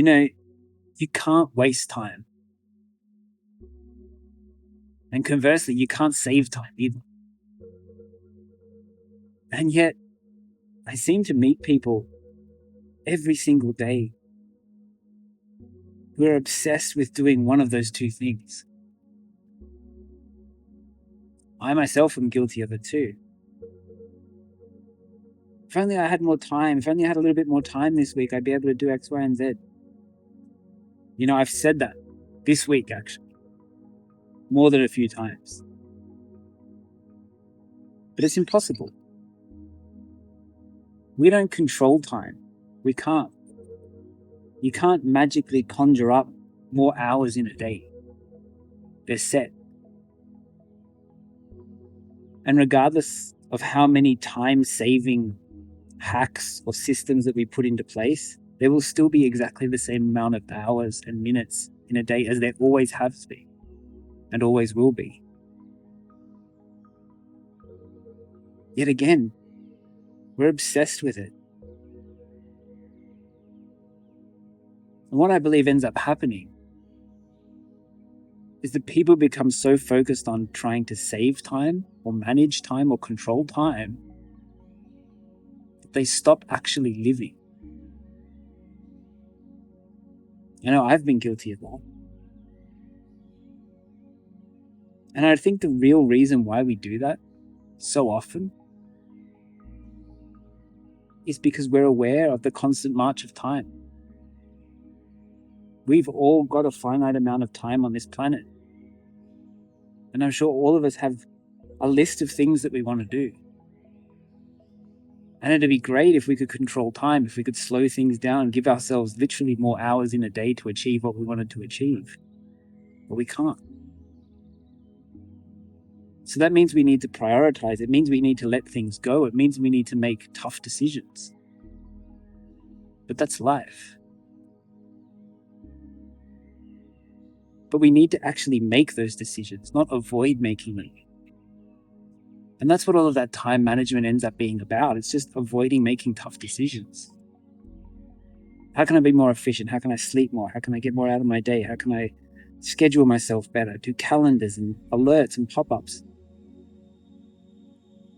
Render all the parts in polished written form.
You can't waste time. And conversely, you can't save time either. And yet, I seem to meet people every single day who are obsessed with doing one of those two things. I myself am guilty of it too. If only I had more time, if only I had a little bit more time this week, I'd be able to do X, Y, and Z. I've said that this week, actually, more than a few times. But it's impossible. We don't control time. We can't. You can't magically conjure up more hours in a day. They're set. And regardless of how many time-saving hacks or systems that we put into place, there will still be exactly the same amount of hours and minutes in a day as there always has been and always will be. Yet again, we're obsessed with it. And what I believe ends up happening is that people become so focused on trying to save time or manage time or control time that they stop actually living. I've been guilty of that. And I think the real reason why we do that so often is because we're aware of the constant march of time. We've all got a finite amount of time on this planet. And I'm sure all of us have a list of things that we want to do. And it'd be great if we could control time, if we could slow things down and give ourselves literally more hours in a day to achieve what we wanted to achieve. But we can't. So that means we need to prioritize. It means we need to let things go. It means we need to make tough decisions. But that's life. But we need to actually make those decisions, not avoid making them. And that's what all of that time management ends up being about. It's just avoiding making tough decisions. How can I be more efficient? How can I sleep more? How can I get more out of my day? How can I schedule myself better? Do calendars and alerts and pop-ups?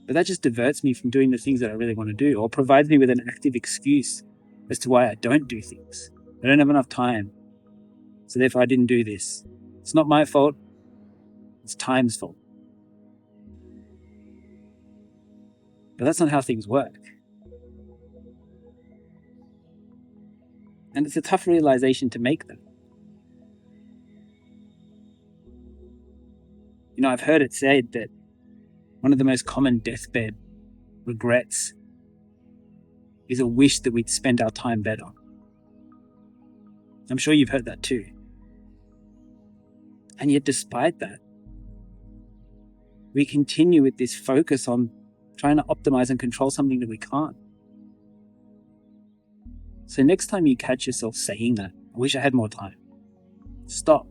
But that just diverts me from doing the things that I really want to do, or provides me with an active excuse as to why I don't do things. I don't have enough time, so therefore I didn't do this. It's not my fault. It's time's fault. But that's not how things work. And it's a tough realization to make them. I've heard it said that one of the most common deathbed regrets is a wish that we'd spent our time better. I'm sure you've heard that too. And yet despite that, we continue with this focus on trying to optimize and control something that we can't. So next time you catch yourself saying that, I wish I had more time, stop.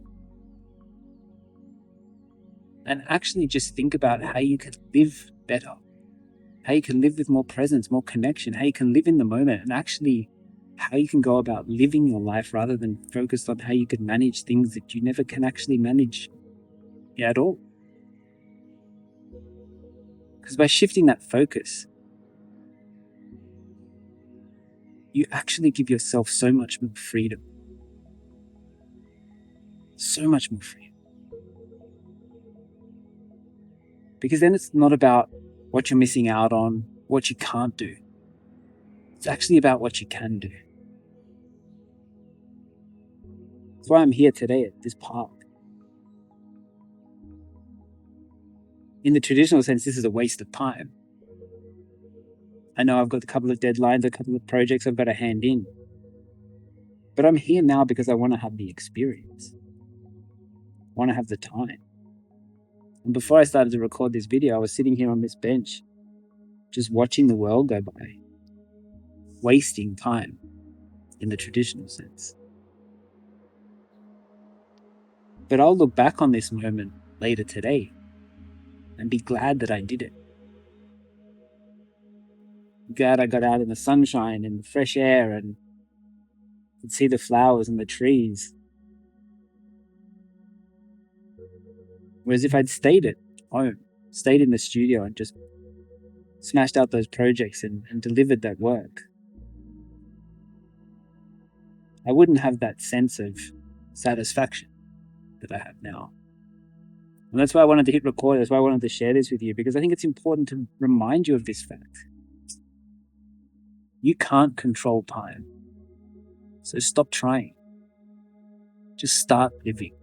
And actually just think about how you could live better, how you can live with more presence, more connection, how you can live in the moment, and actually how you can go about living your life rather than focused on how you could manage things that you never can actually manage at all. Because by shifting that focus, you actually give yourself so much more freedom. So much more freedom. Because then it's not about what you're missing out on, what you can't do. It's actually about what you can do. That's why I'm here today at this park. In the traditional sense, this is a waste of time. I know I've got a couple of deadlines, a couple of projects I've got to hand in. But I'm here now because I want to have the experience. I want to have the time. And before I started to record this video, I was sitting here on this bench, just watching the world go by, wasting time in the traditional sense. But I'll look back on this moment later today and be glad that I did it. Glad I got out in the sunshine and the fresh air and Could see the flowers and the trees. Whereas if I'd stayed at home, stayed in the studio and just smashed out those projects and delivered that work, I wouldn't have that sense of satisfaction that I have now. And that's why I wanted to hit record. That's why I wanted to share this with you, because I think it's important to remind you of this fact. You can't control time. So stop trying. Just start living.